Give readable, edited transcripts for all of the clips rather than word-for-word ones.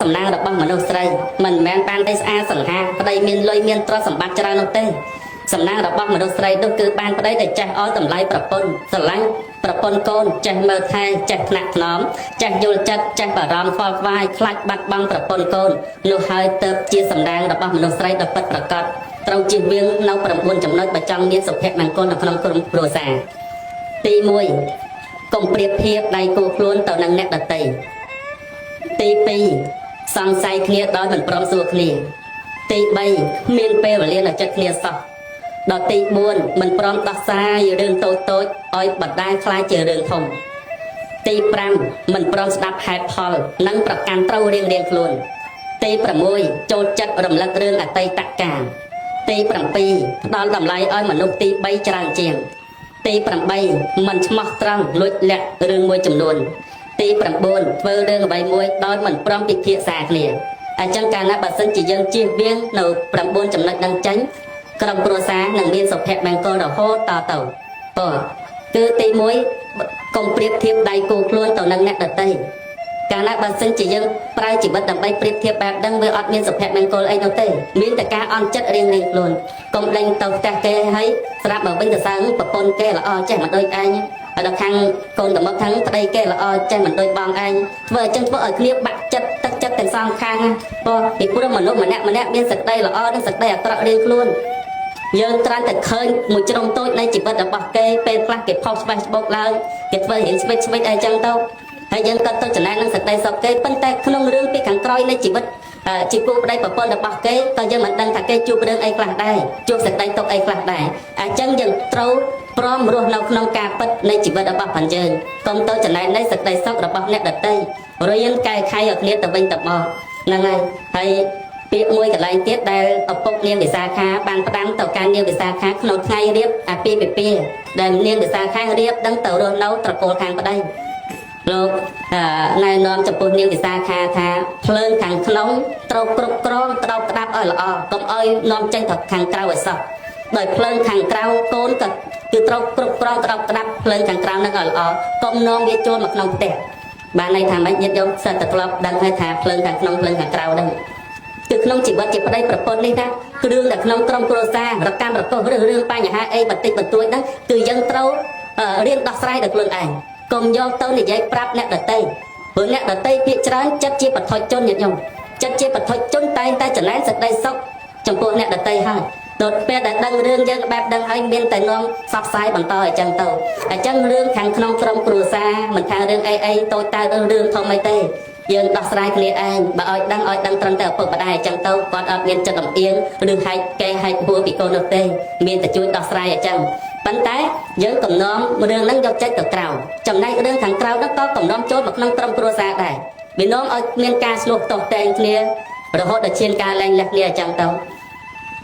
សំណាងរបស់មនុស្សស្រីមិនមែនបានតែស្អាតសង្ហាប្តីមានលុយមានទ្រព្យសម្បត្តិច្រើននោះទេសំណាងរបស់មនុស្សស្រីនោះគឺបានប្តីដែលចេះឲ្យតម្លៃប្រពន្ធស្រឡាញ់ប្រពន្ធកូនចេះមើលថែចេះថ្នាក់ថ្នមចេះយល់ចិត្តចេះបារម្ភខ្វល់ខ្វាយខ្លាចបាត់បង់ប្រពន្ធកូននោះហើយទៅជាសំណាងរបស់មនុស្សស្រីដ៏ពិតប្រាកដត្រូវជៀសវាងនៅ9ចំណុចបើចង់មានសុភមង្គលនៅក្នុងក្រុមគ្រួសារទី1កុំប្រៀបធៀបដៃគូខ្លួនទៅនឹងអ្នកដទៃទី2សង្ស័យគ្នាដោយមិនព្រមសួរគ្នាទី3មានពេលវេលានៅចិត្តគ្នាសោះដល់ទី4មិនព្រមដោះស្រាយរឿងតូចៗឲ្យបណ្ដាលខ្លាចជារឿងធំទី5មិនព្រមស្ដាប់ហេតុផលនិងប្រកាន់ត្រូវរៀងៗខ្លួនទី6ចូលចិត្តរំលឹករឿងអតីតកាលទី7ផ្ដល់តម្លៃឲ្យមនុស្សទី3ច្រើនជាងទី8មិនស្មោះត្រង់លួចលាក់រឿងមួយចំនួនទី9ធ្វើរឿងអ្វីមួយដោយមិនព្រមពិភាក្សាគ្នាអញ្ចឹងកាលណាបើសិនជាយើងជៀសវាងនៅ9ចំណុចនឹងចេញក្រុមគ្រួសារនឹងមានសុភមង្គលរហូតតទៅគឺទី1កុំប្រៀបធៀបដៃគូខ្លួនទៅនឹងអ្នកដទៃកាលណាបើសិនជាយើងប្រើជីវិតដើម្បីប្រៀបធៀបបែបហ្នឹងវាអត់មានសុភមង្គលអីនោះទេមានតែការអន់ចិត្តរៀងៗខ្លួនកុំដេញទៅផ្ទះគេហើយស្រាប់មកវិញទៅសើប្រពន្ធគេល្អចេះមិនដូចឯងដល់ខាងកូនកំមុកខាងប្តីគេល្អចេះមិនដូចបងឯងធ្វើអញ្ចឹងធ្វើឲ្យគ្នាបាក់ចិត្តទឹកចិត្តទាំងសងខាងពីព្រោះមនុស្សម្នាក់មានសេចក្តីល្អនិងសេចក្តីអាក្រក់រៀងខ្លួនយើងត្រាំតែឃើញមួយជ្រុងតូចនៃជីវិតរបស់គេពេលខ្លះគេផុសស្វេះស្បុកឡើងគេធ្វើរៀងស្វិតអីចឹងទៅហើយយើងក៏ទៅចំណែកនឹងសេចក្តីសុខគេប៉ុន្តែក្នុងរឿងពីខាងក្រោយនៃជីវិតជីវប្តីប្រពន្ធរបស់គេក៏យើងមិនដឹងថាគេជួបរឿងអីខ្លះដែរជួបសេចក្តីទុក្ខអីខ្លះដែរអញ្ចឹងយើងត្រូវព្រមរស់នៅក្នុងការពិតនៃជីវិតរបស់ផងយើងកុំទៅចំណែកនៃសេចក្តីសុខរបស់អ្នកដទៃរៀនកែខៃឲ្យគ្នាទៅវិញទៅមកហ្នឹងហើយពាក្យមួយកន្លែងទៀតដែលឪពុកនាងវិសាខាបានផ្ដាំទៅការនាងវិសាខាក្នុងថ្ងៃរៀបអាពាហ៍ពិពាហ៍ដែលនាងវិសាខារៀបដឹងទៅរស់នៅត្រកូលខាងប្តីលោកណែនាំចំពោះនាងវិសាខាថាភ្លើងខាងក្នុងត្រូវគ្រប់គ្រងត្រូវក្តាប់ឲ្យល្អកុំឲ្យនាំចេញទៅខាងក្រៅឲ្យសោះដោយភ្លើងខាងក្រៅកូនក៏គឺត្រូវគ្រប់គ្រងត្រូវក្តាប់ភ្លើងខាងក្រៅនឹងឲ្យល្អកុំនាំវាចូលមកក្នុងផ្ទះបានន័យថាម៉េចញាតិញោមសិតតែធ្លាប់ដឹងហើយថាភ្លើងខាងក្នុងភ្លើងខាងក្រៅហ្នឹងគឺក្នុងជីវិតជាប្តីប្រពន្ធនេះណាគ្រឿងដែលក្នុងក្រុមគ្រួសាររកម្មរកុសរឿងបញ្ហាអីបន្តិចបន្តួចហ្នឹងគឺយើងត្រូវរៀនដោះស្រាយដោយខ្លួនឯងកុំយកទៅនិយាយប្រាប់អ្នកដទៃព្រោះអ្នកដទៃភាគច្រើនចិត្តជាបឋិជនញាតិញោមចិត្តជាបឋិជនតែងតែចំណែនសេចក្តីសុខចំពោះអ្នកដទៃហើយដល់ពេលដែលដឹងរឿងយើងបែបដឹងហើយមានតែនាំផ្សព្វផ្សាយបន្តអញ្ចឹងទៅអញ្ចឹងរឿងខាងក្នុងក្រុមគ្រួសារមិនថារឿងអីតូចតាចរឿងធំអីទេយើងដោះស្រាយគ្នាឯងបើឲ្យដឹងត្រឹមតែឪពុកម្ដាយអញ្ចឹងទៅគាត់អត់មានចិត្តលំអៀងឬហែកគេហែកហួរពីកូននោះទេមានតែជួយដោះស្រាយអញ្ចឹងប៉ុន្តែយើងកំណំរឿងហ្នឹងយកចិត្តទៅក្រៅចំណែករឿងខាងក្រៅហ្នឹងក៏កំណំចូលមកក្នុងក្រុមគ្រួសារដែរវានាំឲ្យមានការឆ្លោះតោះតែងគ្នារហូតដល់ឈានការលែងលះគ្នាអញ្ចឹងទៅ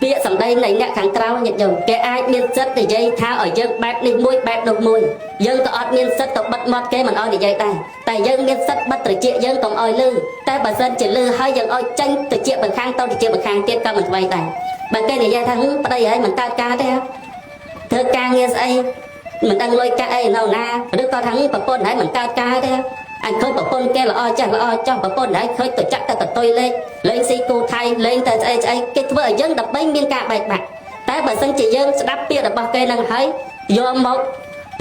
ពាក្យសម្ដីនៃអ្នកខាងក្រៅញាតិញោមគេអាចមានសិទ្ធិនិយាយថាឲ្យយើងបែបនេះមួយបែបនោះមួយយើងក៏អត់មានសិទ្ធិទៅបិទមាត់គេមិនឲ្យនិយាយដែរតែយើងមានសិទ្ធិបិទត្រចៀកយើងកុំឲ្យលឺតែបើសិនជាលឺហើយយើងឲ្យចេញត្រចៀកម្ខាងទៅត្រចៀកម្ខាងទៀតក៏មិនថ្មីដែរបើគេនិយាយថាប្តីហើយមិនកើតការទេធ្វើការងារស្អីមិនដឹងលុយកាក់អីនៅណាឬក៏ថាប្រពន្ធហើយមិនកើតការទេអញឃើញប្រពន្ធគេល្អចាស់ល្អចោះប្រពន្ធហើយឃើញទៅចាក់ទៅកតុយលេងស៊ីគូថៃលេងទៅស្អីគេធ្វើឲ្យយើងដើម្បីមានការបែកបាក់តែបើសិនជាយើងស្ដាប់ពាក្យរបស់គេនឹងហើយយកមក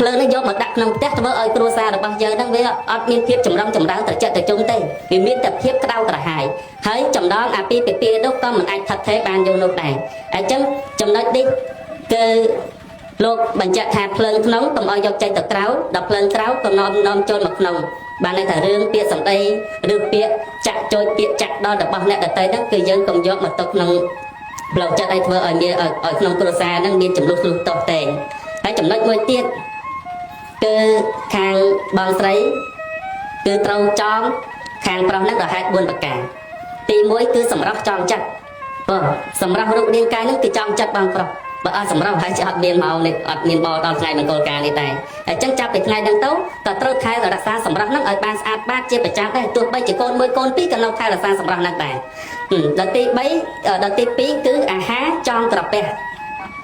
ភ្លើងនេះយកមកដាក់ក្នុងផ្ទះធ្វើឲ្យគ្រួសាររបស់យើងហ្នឹងវាអត់មានភាពចម្រុងចម្រើនត្រជាក់ត្រជុំទេវាមានតែភាពក្តៅក្រហាយហើយចំណងអាពាហ៍ពិពាហ៍នោះក៏មិនអាចថិតថេរបានយូរនោះដែរអញ្ចឹងចំណុចនេះគឺលោកបញ្ជាក់ថាភ្លើងក្នុងកុំឲ្យយកចេញទៅក្រៅដល់ភ្លើងក្រៅក៏នាំចូលមកក្នុងបានន័យថារឿងពាក្យសម្ដីឬពាក្យចាក់ចូលពាក្យចាក់ដល់របស់អ្នកដទៃហ្នឹងគឺយើងកុំយកមកទុកក្នុងផ្លូវចិត្តឲ្យធ្វើឲ្យមានឲ្យក្នុងគ្រួសារហ្នឹងមានចំនួនឆ្លុះតោះតែងហើយចំណុចមួយទៀតគឺខាងបងស្រីគឺត្រូវចងខាងប្រុសហ្នឹងដល់ហេតុ4ប្រការទី1គឺសម្រាប់ចងចិត្តសម្រាប់រូបរាងកាយហ្នឹងគឺចងចិត្តបងប្រុសបើអត់សម្រាប់ហើយអត់មានមកនេះអត់មានបដល់ថ្ងៃមង្គលការនេះដែរអញ្ចឹងចាប់ពីថ្ងៃហ្នឹងទៅក៏ត្រូវថែរក្សាសម្រាប់ហ្នឹងឲ្យបានស្អាតបាតជាប្រចាំដែរទោះបីជាកូន1កូន2ក៏នៅថែរក្សាសម្រាប់ហ្នឹងដែរដល់ទី3ដល់ទី2គឺអាហារចងក្រពះ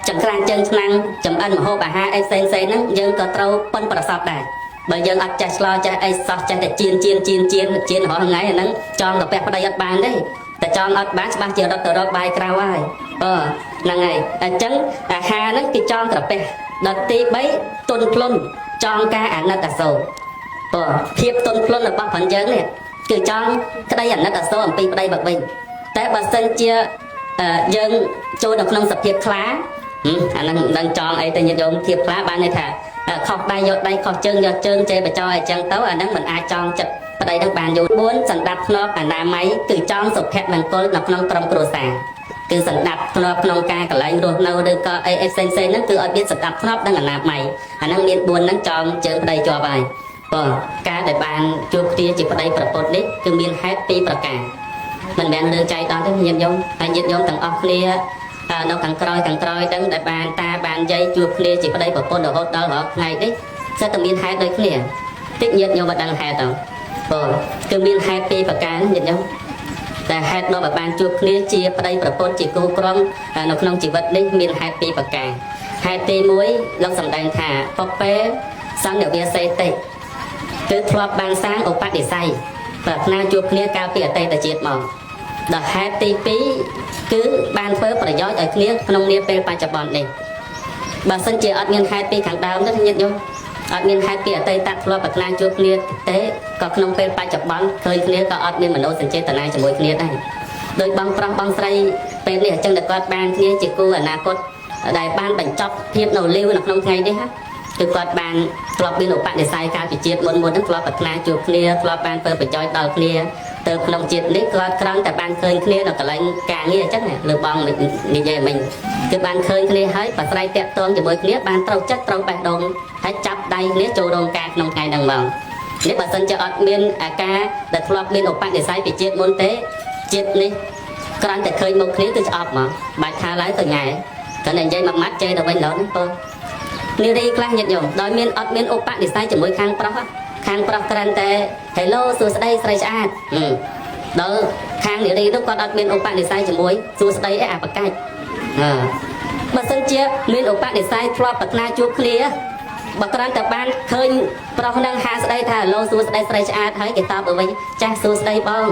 ចង្ក្រានជើងឆ្នាំងចំអិនម្ហូបអាហារអីផ្សេងហ្នឹងយើងក៏ត្រូវប៉ិនប្រសពដែរ បើយើងអត់ចេះឆ្លោចេះអីសោះចេះតែជៀនរាល់ថ្ងៃអាហ្នឹងចង់កាពះប្តីអត់បានទេតែចង់អត់បានច្បាស់ជារត់ទៅរកបាយក្រៅហើយហ្នឹងហើយអញ្ចឹងអាហារហ្នឹងគេចង់កាពះដល់ទី3ទុនភ្លុនចង់ការអាណិតអាសូរភាពទុនភ្លុនរបស់ផងយើងនេះគឺចង់ក្តីអាណិតអាសូរអំពីប្តីមកវិញតែបើសិនជាយើងចូលនៅក្នុងសភាពខ្លាអាហ្នឹងដឹងចង់អីទៅញាតិញោមភាពខ្លាបានន័យថាខុសដៃយកដៃខុសជើងយកជើងចេះបចោអញ្ចឹងទៅអាហ្នឹងមិនអាចចង់ចិត្តប្តីនឹងបានយល់4សន្តាប់ធ្នាប់អនាម័យគឺចង់សុភមង្គលនៅក្នុងក្រុមគ្រួសារគឺសន្តាប់ធ្នាប់ក្នុងការកន្លែងរស់នៅឬក៏អីផ្សេងហ្នឹងគឺឲ្យមានសន្តាប់ធ្នាប់និងអនាម័យអាហ្នឹងមាន4ហ្នឹងចង់ជើងប្តីជាប់ហើយការដែលបានជួបគ្នាជាប្តីប្រពន្ធនេះគឺមានហេតុ2ប្រការមិនមែនរឿងចៃដន្យទេញាតិញោមហើយញាតិញោមទាំងអស់គ្នានៅខាងក្រោយហ្នឹងដែលបានតាបានយាយជួបគ្នាជាប្តីប្រពន្ធរហូតដល់រាល់ថ្ងៃនេះសិតតែមានហេតុដូចគ្នាតិចញាតិញោមមិនដឹងហេតុទៅគឺមានហេតុ2ប្រការញាតិញោមតែហេតុដល់បានជួបគ្នាជាប្តីប្រពន្ធជាគូក្រុមនៅក្នុងជីវិតនេះមានហេតុ2ប្រការហេតុទី1លោកសម្ដែងថាពពេសន្និវាសេតិគឺធ្លាប់បានសាងឧបនិស្ស័យប្រាថ្នាជួបគ្នាកាលពីអតីតជាតិមកដល់ហេតុទី2គឺបានធ្វើប្រយោជន៍ឲ្យគ្នាក្នុងនាពេលបច្ចុប្បន្ននេះបើសិនជាអត់មានហេតុពីខាងដើមទេញាតិញោមអត់មានហេតុពីអតីតធ្លាប់ប្រាថ្នាជួបគ្នាទេក៏ក្នុងពេលបច្ចុប្បន្នឃើញគ្នាក៏អត់មានមនោសញ្ចេតនាជាមួយគ្នាដែរដោយបងប្រុសបងស្រីពេលនេះអញ្ចឹងតែគាត់បានគ្នាជាគូអនាគតដែលបានបញ្ចប់ភាពនៅលីវនៅក្នុងថ្ងៃនេះណាគឺគាត់បានធ្លាប់មានឧបនិស្ស័យកាលពីជាតិមុនហ្នឹងធ្លាប់ប្រាថ្នាជួបគ្នាធ្លាប់បានធ្វើប្រយោជន៍ដល់គ្នាទៅក្នុងជាតិនេះគាត់ក្រំតែបានឃើញគ្នានៅកន្លែងការងារអញ្ចឹងលើបងនិយាយមិញគឺបានឃើញគ្នាហើយប្រស្រ័យតាក់ទងជាមួយគ្នាបានត្រូវចិត្តត្រូវបេះដូងហើយចាប់ដៃគ្នាចូលរោងការក្នុងថ្ងៃហ្នឹងមកនេះបើសិនជាអត់មានអាការដែលធ្លាប់មានឧបនិស្ស័យពីជាតិមុនទេជាតិនេះក្រំតែឃើញមុខគ្នាគឺស្អប់មកបាច់ថាឡើយទៅញ៉ែគាត់តែនិយាយមួយម៉ាត់ចេះទៅវិញឡូវហ្នឹងនារីខ្លះញាតិញោមដោយមានអត់មានឧបនិស្ស័យជាមួយខាងប្រុសក្រាន់តែ Hello សួស្ដីស្រីស្អាតដល់ខាងនារីនោះគាត់អត់មានឧបនិស្ស័យជាមួយសួស្ដីអីអាប្រកាច់បើសិនជាមានឧបនិស្ស័យធ្លាប់ប្រាថ្នាជួបគ្នាបើក្រាន់តែបានឃើញប្រុសនឹងហាស្ដីថា Hello សួស្ដីស្រីស្អាតហើយគេតបទៅវិញចាស់សួស្ដីបង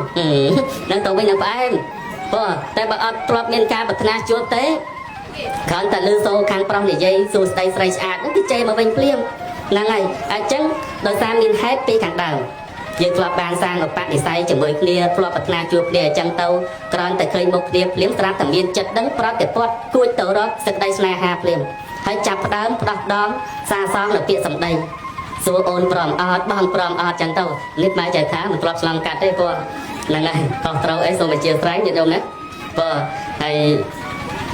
នឹងទៅវិញនឹងផ្អែមតែបើអត់ធ្លាប់មានការប្រាថ្នាជួបទេគ្រាន់តែលឺសូរខាងប្រុសនិយាយសួស្ដីស្រីស្អាតហ្នឹងគឺចេញមកវិញភ្លាមហ្នឹងហើយអញ្ចឹងដោយសារមានហេតុពីខាងដើមយើងធ្លាប់បានសាងឧបនិស្ស័យជាមួយគ្នាធ្លាប់ប្រាថ្នាជួបគ្នាអញ្ចឹងទៅគ្រាន់តែឃើញមុខគ្នាភ្លាមស្រាប់តែមានចិត្តដឹងប្រតិបត្តិគួចទៅរកសេចក្តីស្នេហាភ្លាមហើយចាប់ផ្ដើមផ្ដោះដងសាសងនៅពាក្យសម្ដីសួរអូនព្រមអត់បងព្រមអត់អញ្ចឹងទៅនេះម៉ែចៅថាមិនធ្លាប់ឆ្លងកាត់ទេគាត់ហ្នឹងហើយខុសត្រូវអីសូមអធិស្ឋានញាតិញោមណាហើយ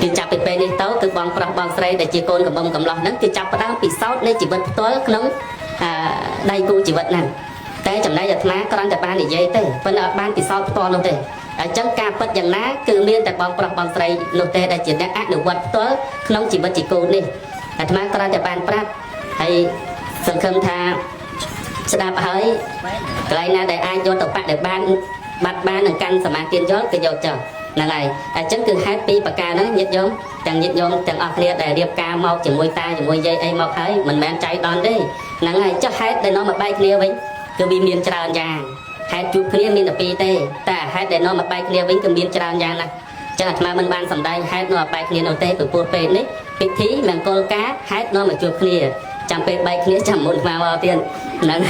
គឺចាប់ពីពេលនេះទៅគឺបងប្រុសបងស្រីដែលជាកូនកំមុំកំឡោះហ្នឹងគឺចាប់ផ្ដើមពិសោធន៍នៃជីវិតផ្ទាល់ក្នុងដៃគូជីវិតហ្នឹងតែចំណែកអាត្មាគ្រាន់តែបាននិយាយទេប៉ុន្តែអត់បានពិសោធន៍ផ្ទាល់នោះទេអញ្ចឹងការពិតយ៉ាងណាគឺមានតែបងប្រុសបងស្រីនោះទេដែលជាអ្នកអនុវត្តផ្ទាល់ក្នុងជីវិតជាគូនេះអាត្មាគ្រាន់តែបានប្រាប់ហើយសង្ឃឹមថាស្ដាប់ហើយកន្លែងណាដែលអាចយកទៅបដិបានបាត់បាននឹងកាន់សមាធិយល់គឺយកចុះហ្នឹងហើយអញ្ចឹងគឺហេតុ2ប្រការហ្នឹងញាតិញោមទាំងអស់គ្នាដែលរៀបការមកជាមួយតាជាមួយយាយអីមកហើយមិនមែនចៃដន្យទេហ្នឹងហើយចុះហេតុដែលនាំមកបែកគ្នាវិញគឺវាមានច្រើនយ៉ាងហេតុជួបគ្នាមានតែ2ទេតែហេតុដែលនាំមកបែកគ្នាវិញគឺមានច្រើនយ៉ាងណាស់ចឹងអាត្មាមិនបានសម្ដែងហេតុនាំមកបែកគ្នានោះទេពីព្រោះពេលនេះពិធីមង្គលការហេតុនាំមកជួបគ្នាចាំពេលបែកគ្នាចាំមុនស្មាមកទៀតហ្នឹង